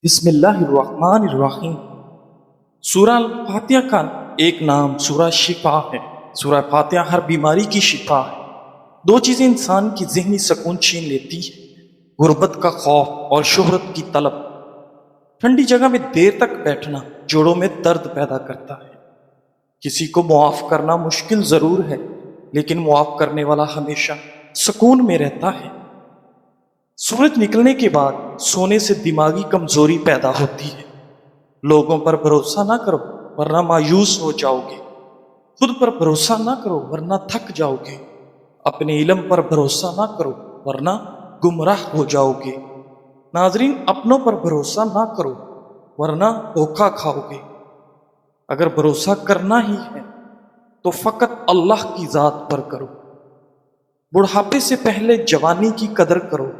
بسم اللہ الرحمن الرحیم۔ سورہ الفاتحہ کا ایک نام سورہ شفا ہے۔ سورہ فاتحہ ہر بیماری کی شفا ہے۔ دو چیزیں انسان کی ذہنی سکون چھین لیتی ہیں: غربت کا خوف اور شہرت کی طلب۔ ٹھنڈی جگہ میں دیر تک بیٹھنا جوڑوں میں درد پیدا کرتا ہے۔ کسی کو معاف کرنا مشکل ضرور ہے، لیکن معاف کرنے والا ہمیشہ سکون میں رہتا ہے۔ سورج نکلنے کے بعد سونے سے دماغی کمزوری پیدا ہوتی ہے۔ لوگوں پر بھروسہ نہ کرو ورنہ مایوس ہو جاؤ گے۔ خود پر بھروسہ نہ کرو ورنہ تھک جاؤ گے۔ اپنے علم پر بھروسہ نہ کرو ورنہ گمراہ ہو جاؤ گے۔ ناظرین، اپنوں پر بھروسہ نہ کرو ورنہ دھوکہ کھاؤ گے۔ اگر بھروسہ کرنا ہی ہے تو فقط اللہ کی ذات پر کرو۔ بڑھاپے سے پہلے جوانی کی قدر کرو،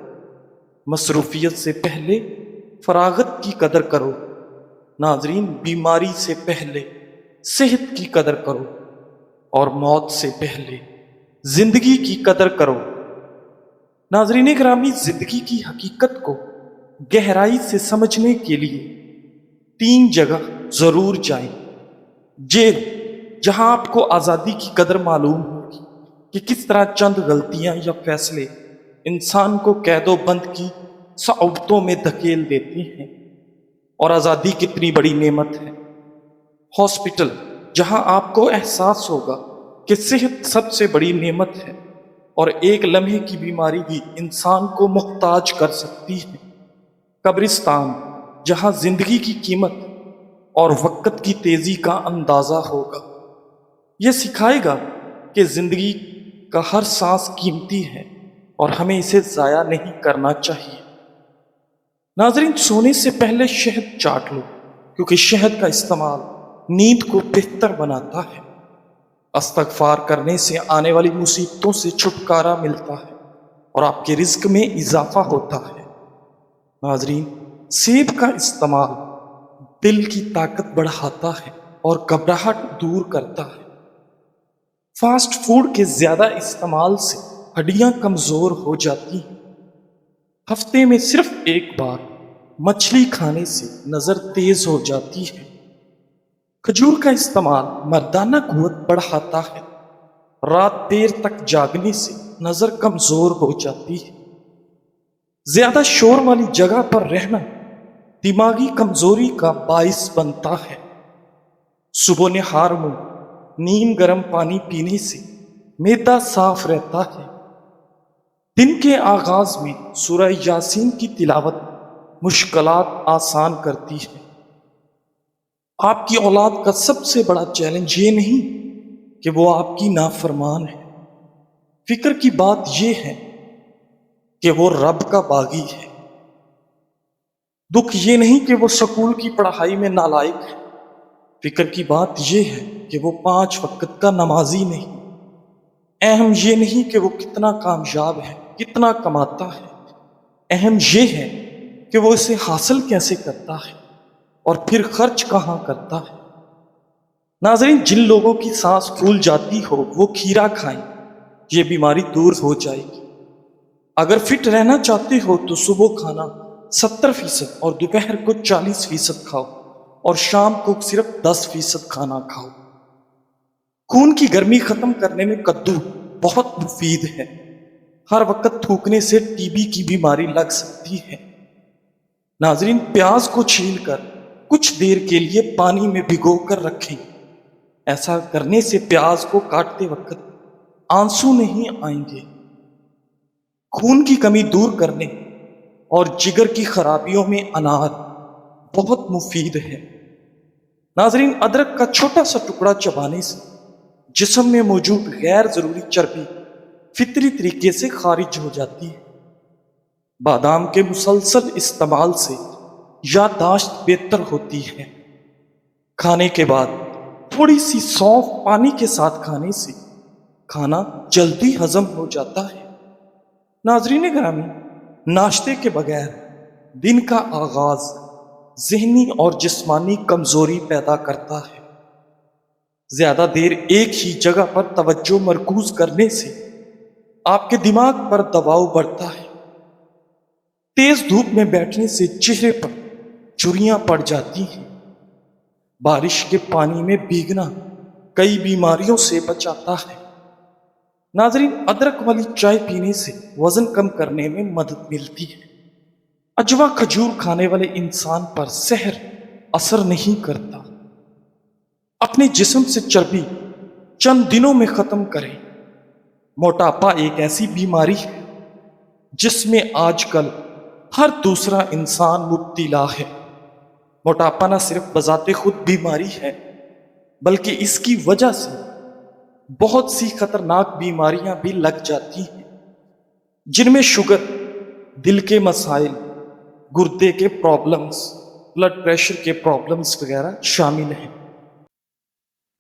مصروفیت سے پہلے فراغت کی قدر کرو۔ ناظرین، بیماری سے پہلے صحت کی قدر کرو اور موت سے پہلے زندگی کی قدر کرو۔ ناظرین گرامی، زندگی کی حقیقت کو گہرائی سے سمجھنے کے لیے 3 جگہ ضرور جائیں۔ جیل، جہاں آپ کو آزادی کی قدر معلوم ہوگی کہ کس طرح چند غلطیاں یا فیصلے انسان کو قید و بند کی صعوبتوں میں دھکیل دیتے ہیں اور آزادی کتنی بڑی نعمت ہے۔ ہاسپٹل، جہاں آپ کو احساس ہوگا کہ صحت سب سے بڑی نعمت ہے اور ایک لمحے کی بیماری بھی انسان کو محتاج کر سکتی ہے۔ قبرستان، جہاں زندگی کی قیمت اور وقت کی تیزی کا اندازہ ہوگا۔ یہ سکھائے گا کہ زندگی کا ہر سانس قیمتی ہے اور ہمیں اسے ضائع نہیں کرنا چاہیے۔ ناظرین، سونے سے پہلے شہد چاٹ لو، کیونکہ شہد کا استعمال نیند کو بہتر بناتا ہے۔ استغفار کرنے سے آنے والی مصیبتوں سے چھٹکارا ملتا ہے اور آپ کے رزق میں اضافہ ہوتا ہے۔ ناظرین، سیب کا استعمال دل کی طاقت بڑھاتا ہے اور گھبراہٹ دور کرتا ہے۔ فاسٹ فوڈ کے زیادہ استعمال سے ہڈیاں کمزور ہو جاتی ہیں۔ ہفتے میں صرف ایک بار مچھلی کھانے سے نظر تیز ہو جاتی ہے۔ کھجور کا استعمال مردانہ قوت بڑھاتا ہے۔ رات دیر تک جاگنے سے نظر کمزور ہو جاتی ہے۔ زیادہ شور والی جگہ پر رہنا دماغی کمزوری کا باعث بنتا ہے۔ صبح نہار میں نیم گرم پانی پینے سے معدہ صاف رہتا ہے۔ دن کے آغاز میں سورہ یاسین کی تلاوت مشکلات آسان کرتی ہے۔ آپ کی اولاد کا سب سے بڑا چیلنج یہ نہیں کہ وہ آپ کی نافرمان ہے، فکر کی بات یہ ہے کہ وہ رب کا باغی ہے۔ دکھ یہ نہیں کہ وہ سکول کی پڑھائی میں نالائق ہے، فکر کی بات یہ ہے کہ وہ 5 وقت کا نمازی نہیں۔ اہم یہ نہیں کہ وہ کتنا کامیاب ہے، کتنا کماتا ہے، اہم یہ ہے کہ وہ اسے حاصل کیسے کرتا ہے اور پھر خرچ کہاں کرتا ہے۔ ناظرین، جن لوگوں کی سانس پھول جاتی ہو وہ کھیرا کھائیں، یہ بیماری دور ہو جائے گی۔ اگر فٹ رہنا چاہتے ہو تو صبح کھانا 70% اور دوپہر کو 40% کھاؤ اور شام کو صرف 10% کھانا کھاؤ۔ خون کی گرمی ختم کرنے میں کدو بہت مفید ہے۔ ہر وقت تھوکنے سے ٹی بی کی بیماری لگ سکتی ہے۔ ناظرین، پیاز کو چھیل کر کچھ دیر کے لیے پانی میں بھگو کر رکھیں۔ ایسا کرنے سے پیاز کو کاٹتے وقت آنسو نہیں آئیں گے۔ خون کی کمی دور کرنے اور جگر کی خرابیوں میں انار بہت مفید ہے۔ ناظرین، ادرک کا چھوٹا سا ٹکڑا چبانے سے جسم میں موجود غیر ضروری چربی فطری طریقے سے خارج ہو جاتی ہے۔ بادام کے مسلسل استعمال سے یادداشت بہتر ہوتی ہے۔ کھانے کے بعد تھوڑی سی سونف پانی کے ساتھ کھانے سے کھانا جلدی ہضم ہو جاتا ہے۔ ناظرین گرامی، ناشتے کے بغیر دن کا آغاز ذہنی اور جسمانی کمزوری پیدا کرتا ہے۔ زیادہ دیر ایک ہی جگہ پر توجہ مرکوز کرنے سے آپ کے دماغ پر دباؤ بڑھتا ہے۔ تیز دھوپ میں بیٹھنے سے چہرے پر चुरियां पड़ जाती हैं। बारिश के पानी में भीगना कई बीमारियों से बचाता है। नाजरीन, अदरक वाली चाय पीने से वजन कम करने में मदद मिलती है। अजवा खजूर खाने वाले इंसान पर सहर असर नहीं करता। अपने जिस्म से चर्बी चंद दिनों में खत्म करें। मोटापा एक ऐसी बीमारी है जिसमें आजकल हर दूसरा इंसान मुब्तला है। मोटापा न सिर्फ बजाते खुद बीमारी है, बल्कि इसकी वजह से बहुत सी खतरनाक बीमारियां भी लग जाती हैं, जिनमें शुगर, दिल के मसाइल, गुर्दे के प्रॉब्लम्स, ब्लड प्रेशर के प्रॉब्लम्स वगैरह शामिल हैं।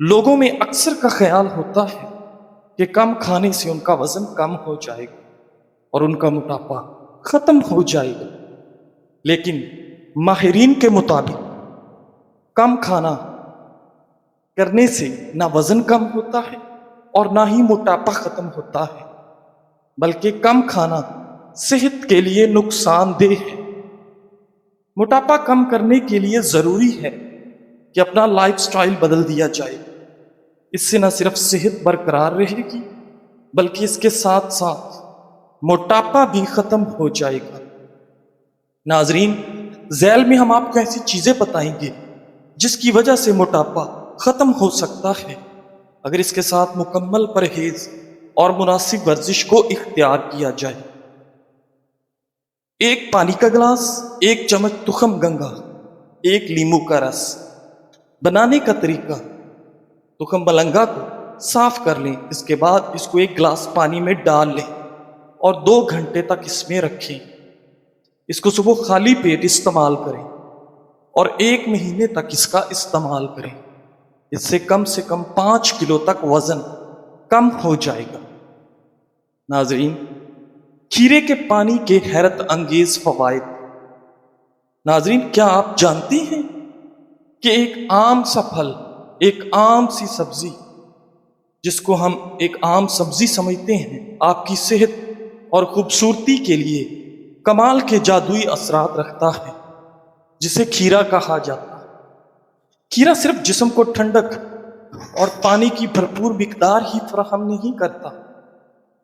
लोगों में अक्सर का ख्याल होता है कि कम खाने से उनका वजन कम हो जाएगा और उनका मोटापा खत्म हो जाएगा, लेकिन माहिरीन के मुताबिक कम खाना करने से ना वजन कम होता है और ना ही मोटापा खत्म होता है, बल्कि कम खाना सेहत के लिए नुकसानदेह है। मोटापा कम करने के लिए जरूरी है कि अपना लाइफस्टाइल बदल दिया जाए। इससे न सिर्फ सेहत बरकरार रहेगी, बल्कि इसके साथ साथ मोटापा भी खत्म हो जाएगा। नाजरीन, झैल में हम आपको ऐसी चीजें बताएंगे जिसकी वजह से मोटापा खत्म हो सकता है, अगर इसके साथ मुकम्मल परहेज और मुनासिब वर्जिश को इख्तियार किया जाए। एक पानी का गिलास, एक चम्मच तुखम गंगा, एक लींबू का रस। बनाने का तरीका: तुखम मलंगा को साफ कर लें, इसके बाद इसको एक गिलास पानी में डाल लें और 2 घंटे तक इसमें रखें। इसको सुबह खाली पेट इस्तेमाल करें और 1 महीने तक इसका इस्तेमाल करें। इससे कम 5 किलो तक वजन कम हो जाएगा। नाजरीन, खीरे के पानी के हैरत अंगेज फवाइद। नाजरीन, क्या आप जानते हैं कि एक आम सा फल, एक आम सी सब्जी, जिसको हम एक आम सब्जी समझते हैं, आपकी सेहत और खूबसूरती के लिए कमाल के जादुई असरात रखता है, जिसे खीरा कहा जाता है। खीरा सिर्फ जिस्म को ठंडक और पानी की भरपूर मिकदार ही फराहम नहीं करता,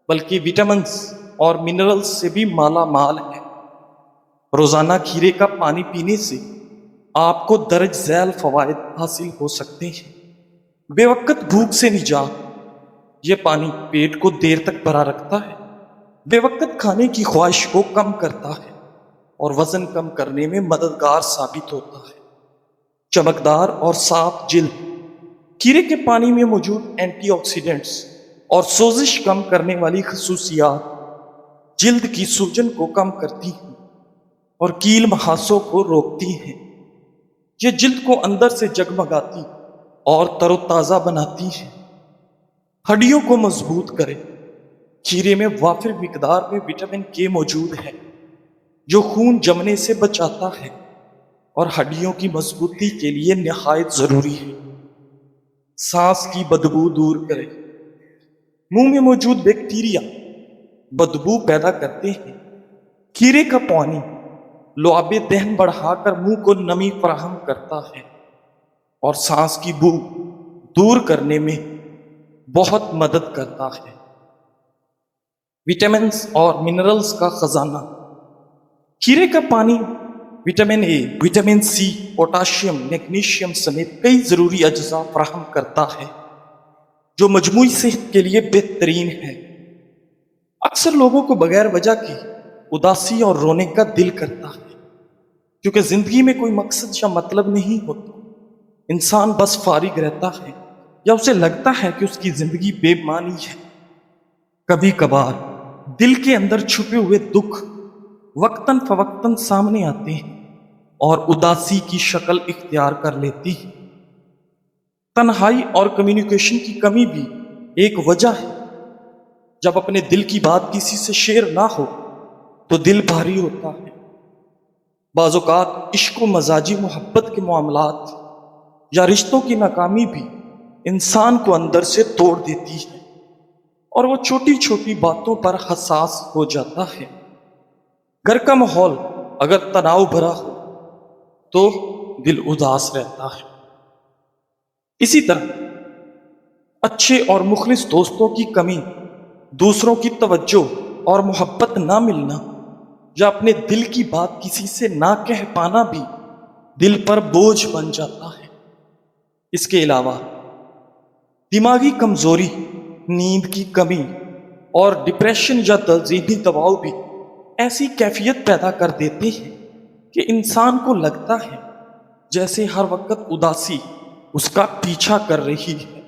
बल्कि विटामिन्स और मिनरल्स से भी माला माल है। रोजाना खीरे का पानी पीने से आपको दर्ज झैल फवायद हासिल हो सकते हैं। बेवक्त भूख से निजात: ये पानी पेट को देर तक भरा रखता है, बेवक्त खाने की ख्वाहिश को कम करता है और वजन कम करने में मददगार साबित होता है। चमकदार और साफ जिल्द: खीरे के पानी में मौजूद एंटीऑक्सीडेंट्स और सोजिश कम करने वाली खसूसियात जिल्द की सूजन को कम करती हैं और कील महासों को रोकती हैं। ये जिल्द को अंदर से जगमगाती और तरोताज़ा बनाती है। हड्डियों को मजबूत करे: खीरे में वाफिर मिकदार में विटामिन के मौजूद है, जो खून जमने से बचाता है और हड्डियों की मजबूती के लिए निहायत जरूरी है। सांस की बदबू दूर करे: मुंह में मौजूद बैक्टीरिया बदबू पैदा करते हैं। खीरे का पानी लुआबे दहन बढ़ाकर मुंह को नमी फराहम करता है और सांस की बू दूर करने में बहुत मदद करता है। विटामिन्स और मिनरल्स का खजाना: खीरे का पानी vitamin A, vitamin C, potassium, magnesium समेत कई जरूरी अज्जा फराहम करता है, जो मजमूई सेहत के लिए बेहतरीन है। अक्सर लोगों को बगैर वजह की उदासी और रोने का दिल करता है, क्योंकि जिंदगी में कोई मकसद या मतलब नहीं होता। इंसान बस फारिग रहता है या उसे लगता है कि उसकी जिंदगी बेमानी है। कभी कभार दिल के अंदर छुपे हुए दुख वक्तन फवक्तन सामने आते हैं और उदासी की शक्ल इख्तियार कर लेती है। तन्हाई और कम्युनिकेशन की कमी भी एक वजह है। जब अपने दिल की बात किसी से शेयर ना हो तो दिल भारी होता है। बाज़ औक़ात इश्क व मजाजी मोहब्बत के मामलात या रिश्तों की नाकामी भी इंसान को अंदर से तोड़ देती है और वो छोटी छोटी बातों पर हसास हो जाता है। घर का माहौल अगर तनाव भरा हो تو دل اداس رہتا ہے۔ اسی طرح اچھے اور مخلص دوستوں کی کمی، دوسروں کی توجہ اور محبت نہ ملنا، یا اپنے دل کی بات کسی سے نہ کہہ پانا بھی دل پر بوجھ بن جاتا ہے۔ اس کے علاوہ دماغی کمزوری، نیند کی کمی اور ڈپریشن یا ذہنی دباؤ بھی ایسی کیفیت پیدا کر دیتے ہیں کہ انسان کو لگتا ہے جیسے ہر وقت اداسی اس کا پیچھا کر رہی ہے۔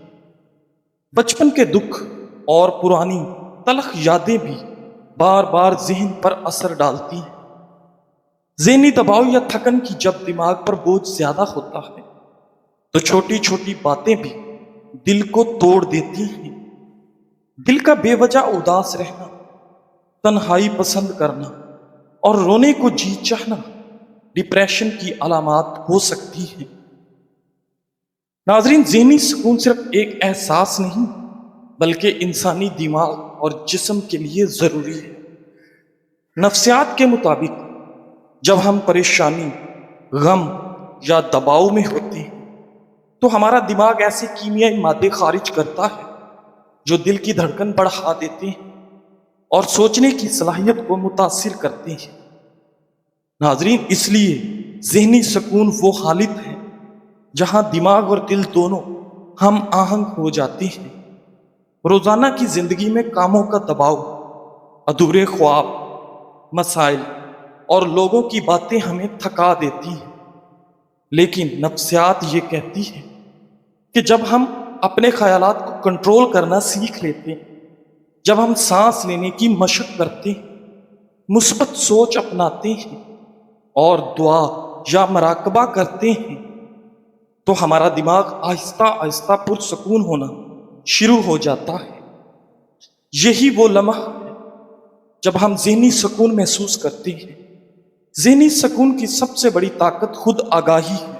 بچپن کے دکھ اور پرانی تلخ یادیں بھی بار بار ذہن پر اثر ڈالتی ہیں۔ ذہنی دباؤ یا تھکن کی جب دماغ پر بوجھ زیادہ ہوتا ہے تو چھوٹی چھوٹی باتیں بھی دل کو توڑ دیتی ہیں۔ دل کا بے وجہ اداس رہنا، تنہائی پسند کرنا اور رونے کو جی چاہنا ڈپریشن کی علامات ہو سکتی ہیں۔ ناظرین، ذہنی سکون صرف ایک احساس نہیں بلکہ انسانی دماغ اور جسم کے لیے ضروری ہے۔ نفسیات کے مطابق جب ہم پریشانی، غم یا دباؤ میں ہوتے ہیں تو ہمارا دماغ ایسے کیمیائی مادے خارج کرتا ہے جو دل کی دھڑکن بڑھا دیتے ہیں اور سوچنے کی صلاحیت کو متاثر کرتے ہیں۔ ناظرین، اس لیے ذہنی سکون وہ حالت ہے جہاں دماغ اور دل دونوں ہم آہنگ ہو جاتے ہیں۔ روزانہ کی زندگی میں کاموں کا دباؤ، ادھورے خواب، مسائل اور لوگوں کی باتیں ہمیں تھکا دیتی ہیں، لیکن نفسیات یہ کہتی ہے کہ جب ہم اپنے خیالات کو کنٹرول کرنا سیکھ لیتے ہیں، جب ہم سانس لینے کی مشق کرتے ہیں، مثبت سوچ اپناتے ہیں اور دعا یا مراقبہ کرتے ہیں تو ہمارا دماغ آہستہ آہستہ پرسکون ہونا شروع ہو جاتا ہے۔ یہی وہ لمحہ ہے جب ہم ذہنی سکون محسوس کرتے ہیں۔ ذہنی سکون کی سب سے بڑی طاقت خود آگاہی ہے۔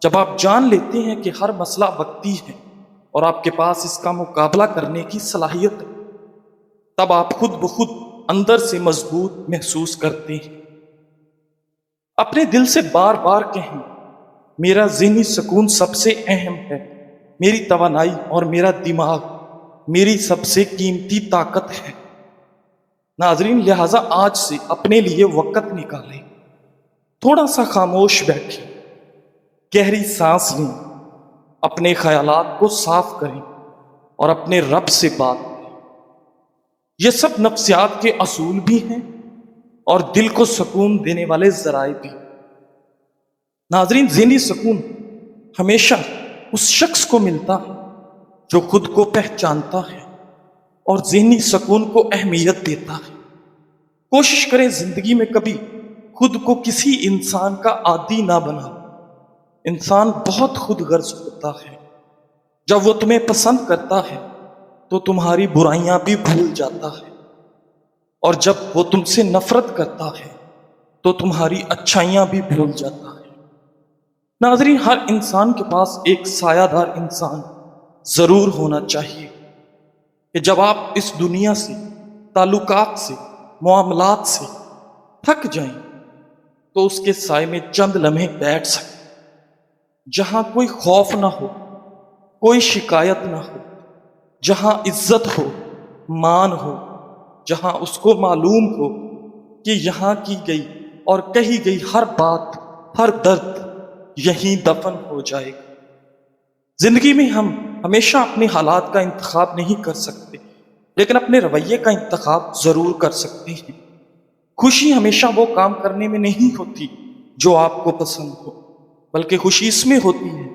جب آپ جان لیتے ہیں کہ ہر مسئلہ وقتی ہے اور آپ کے پاس اس کا مقابلہ کرنے کی صلاحیت ہے، تب آپ خود بخود اندر سے مضبوط محسوس کرتے ہیں۔ اپنے دل سے بار بار کہیں، میرا ذہنی سکون سب سے اہم ہے، میری توانائی اور میرا دماغ میری سب سے قیمتی طاقت ہے۔ ناظرین، لہٰذا آج سے اپنے لیے وقت نکالیں، تھوڑا سا خاموش بیٹھیں، گہری سانس لیں، اپنے خیالات کو صاف کریں اور اپنے رب سے بات کریں۔ یہ سب نفسیات کے اصول بھی ہیں اور دل کو سکون دینے والے ذرائع بھی۔ ناظرین، ذہنی سکون ہمیشہ اس شخص کو ملتا ہے جو خود کو پہچانتا ہے اور ذہنی سکون کو اہمیت دیتا ہے۔ کوشش کریں زندگی میں کبھی خود کو کسی انسان کا عادی نہ بنا۔ انسان بہت خود غرض ہوتا ہے۔ جب وہ تمہیں پسند کرتا ہے تو تمہاری برائیاں بھی بھول جاتا ہے، اور جب وہ تم سے نفرت کرتا ہے تو تمہاری اچھائیاں بھی بھول جاتا ہے۔ ناظرین، ہر انسان کے پاس ایک سایہ دار انسان ضرور ہونا چاہیے کہ جب آپ اس دنیا سے، تعلقات سے، معاملات سے تھک جائیں تو اس کے سائے میں چند لمحے بیٹھ سکیں، جہاں کوئی خوف نہ ہو، کوئی شکایت نہ ہو، جہاں عزت ہو، مان ہو، جہاں اس کو معلوم ہو کہ یہاں کی گئی اور کہی گئی ہر بات، ہر درد یہیں دفن ہو جائے گا۔ زندگی میں ہم ہمیشہ اپنے حالات کا انتخاب نہیں کر سکتے، لیکن اپنے رویے کا انتخاب ضرور کر سکتے ہیں۔ خوشی ہمیشہ وہ کام کرنے میں نہیں ہوتی جو آپ کو پسند ہو، بلکہ خوشی اس میں ہوتی ہے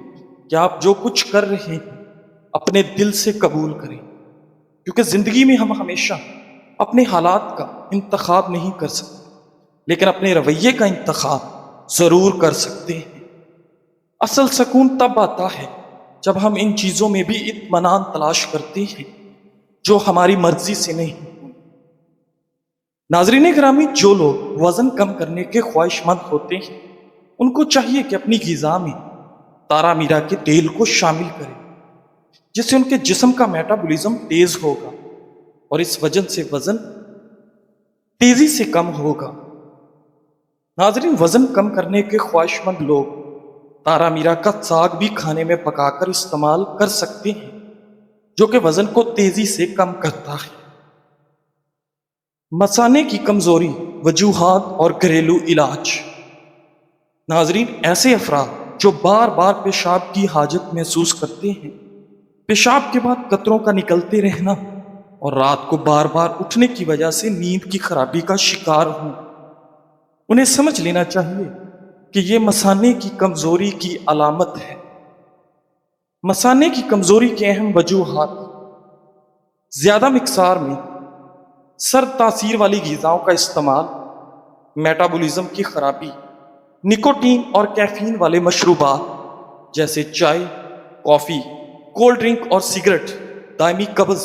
کہ آپ جو کچھ کر رہے ہیں اپنے دل سے قبول کریں، کیونکہ زندگی میں ہم ہمیشہ اپنے حالات کا انتخاب نہیں کر سکتے، لیکن اپنے رویے کا انتخاب ضرور کر سکتے ہیں۔ اصل سکون تب آتا ہے جب ہم ان چیزوں میں بھی اطمینان تلاش کرتے ہیں جو ہماری مرضی سے نہیں۔ ناظرین گرامی، جو لوگ وزن کم کرنے کے خواہش مند ہوتے ہیں ان کو چاہیے کہ اپنی غذا میں تارا میرا کے تیل کو شامل کریں، جس سے ان کے جسم کا میٹابولزم تیز ہوگا اور اس وجہ سے وزن تیزی سے کم ہوگا۔ नाजरीन, वजन कम करने के ख्वाहिशमंद लोग तारा मीरा का साग भी खाने में पकाकर इस्तेमाल कर सकते हैं, जो कि वजन को तेजी से कम करता है। मसाने की कमजोरी, वजूहात और घरेलू इलाज। नाजरीन, ऐसे अफराद जो बार बार पेशाब की हाजत महसूस करते हैं, पेशाब के बाद कतरों का निकलते रहना और रात को बार बार उठने की वजह से नींद की खराबी का शिकार हों, उन्हें समझ लेना चाहिए कि ये मसाने की कमजोरी की अलामत है। मसाने की कमजोरी के अहम वजूहात: ज्यादा मिकसार में सर्द तासीर वाली ग़िज़ाओं का इस्तेमाल, मेटाबॉलिज्म की खराबी, निकोटीन और कैफीन वाले मशरूबात जैसे चाय, कॉफ़ी, कोल्ड ड्रिंक और सिगरेट, दायमी कब्ज़,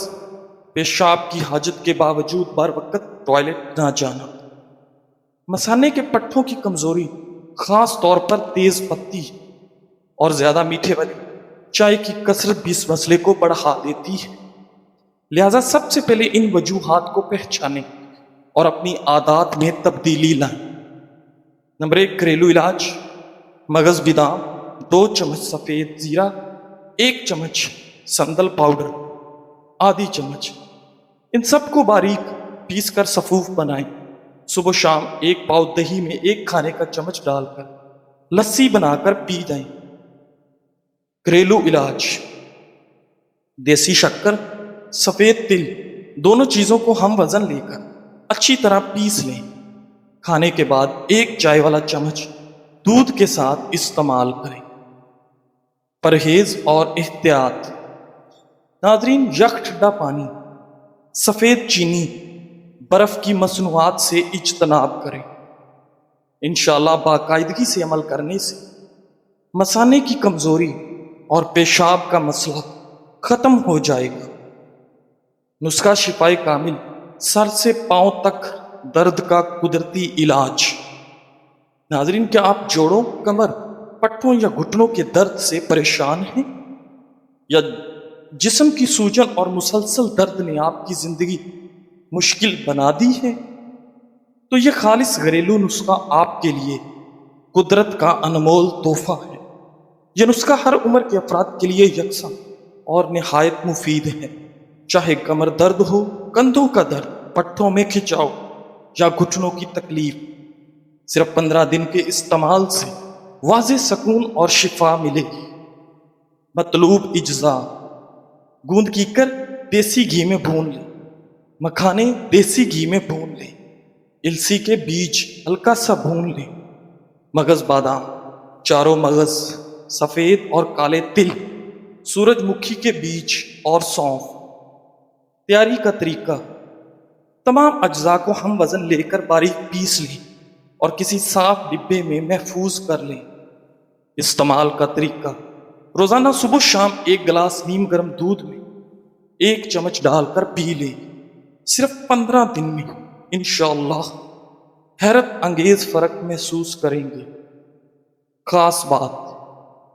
पेशाब की हाजत के बावजूद बर वक्त टॉयलेट ना जाना। मसाने के पट्ठों की कमजोरी, खास तौर पर तेज पत्ती और ज्यादा मीठे वाली चाय की कसरत भी इस मसले को बढ़ा देती है। लिहाजा सबसे पहले इन वजूहात को पहचानें और अपनी आदत में तब्दीली लाएं। नंबर 1, घरेलू इलाज: मगज बादाम, 2 चम्मच सफ़ेद ज़ीरा, 1 चम्मच संदल पाउडर, आधी चम्मच। इन सबको बारीक पीस कर सफूफ बनाएं। सुबह शाम 1 पाव दही में 1 खाने का चम्मच डालकर लस्सी बनाकर पी जाएं। घरेलू इलाज: देसी शक्कर, सफ़ेद तिल, दोनों चीज़ों को हम वज़न लेकर अच्छी तरह पीस लें। खाने के बाद 1 चाय वाला चम्मच दूध के साथ इस्तेमाल करें। परहेज और एहतियात। नाजरीन, यख ठंडा पानी, सफ़ेद चीनी, बर्फ़ की मसनूआत से इज्तनाब करें। इंशाअल्लाह बाकायदगी से अमल करने से मसाने की कमज़ोरी और पेशाब का मसला ख़त्म हो जाएगा। नुस्खा शिफाए कामिल: सर से पांव तक दर्द का कुदरती इलाज। नाजरीन, क्या आप जोड़ों, कमर, पट्टों या घुटनों के दर्द से परेशान हैं, या जिस्म की सूजन और मुसलसल दर्द ने आपकी जिंदगी मुश्किल बना दी है? तो यह खालिस घरेलू नुस्खा आपके लिए कुदरत का अनमोल तोहफा है। यह नुस्खा हर उम्र के अफराद के लिए यकसा और निहायत मुफीद है। चाहे कमर दर्द हो, कंधों का दर्द, पट्टों में खिंचाव या घुटनों की तकलीफ, सिर्फ 15 दिन के इस्तेमाल से वाज़े सुकून और शिफा मिलेगी। मतलूब इज्जा: गूंद कीकर देसी घी में भून लें, मखाने देसी घी में भून लें, इलसी के बीज हल्का सा भून लें, मगज बादाम, चारों मगज, सफ़ेद और काले तिल, सूरजमुखी के बीज और सौंफ। तैयारी का तरीका: तमाम अज्जा को हम वज़न लेकर बारीक पीस लें और किसी साफ डिब्बे में महफूज कर लें। इस्तेमाल का तरीका: रोज़ाना सुबह शाम 1 गिलास नीम गर्म दूध में 1 चम्मच डालकर पी लें। सिर्फ 15 दिन में इंशाअल्लाह हैरत अंगेज फ़र्क महसूस करेंगे। खास बात,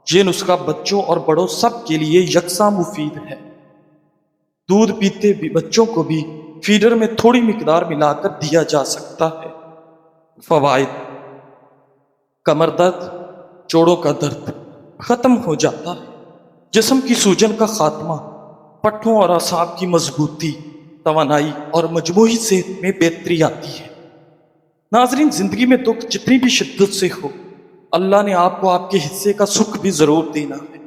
ये नुस्खा बच्चों और बड़ों सब के लिए यकसा मुफीद है। दूध पीते भी बच्चों को भी फीडर में थोड़ी मिकदार मिलाकर दिया जा सकता है। फवाइद: कमर दर्द, जोड़ों का दर्द खत्म हो जाता है, जिस्म की सूजन का खात्मा, पट्टों और असाब की मजबूती, तवानाई और मजमूई सेहत में बेहतरी आती है। नाजरीन, जिंदगी में दुख जितनी भी शिद्दत से हो, अल्लाह ने आपको आपके हिस्से का सुख भी जरूर देना है।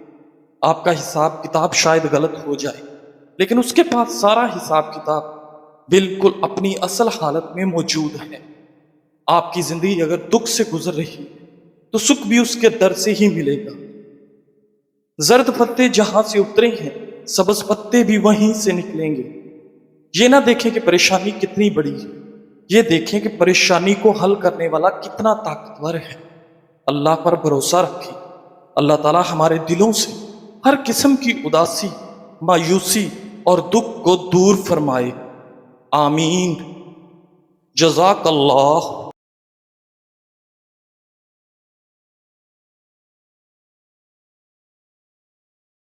आपका हिसाब किताब शायद गलत हो जाए, लेकिन उसके पास सारा हिसाब किताब बिल्कुल अपनी असल हालत में मौजूद है। आपकी जिंदगी अगर दुख से गुजर रही है तो सुख भी उसके दर से ही मिलेगा। जर्द पत्ते जहां से उतरे हैं, सब्ज पत्ते भी वहीं से निकलेंगे। ये ना देखें कि परेशानी कितनी बड़ी है, ये देखें कि परेशानी को हल करने वाला कितना ताकतवर है। अल्लाह पर भरोसा रखें। अल्लाह ताला हमारे दिलों से हर किस्म की उदासी, मायूसी और दुख को दूर फरमाए। आमीन। जज़ाकल्लाह।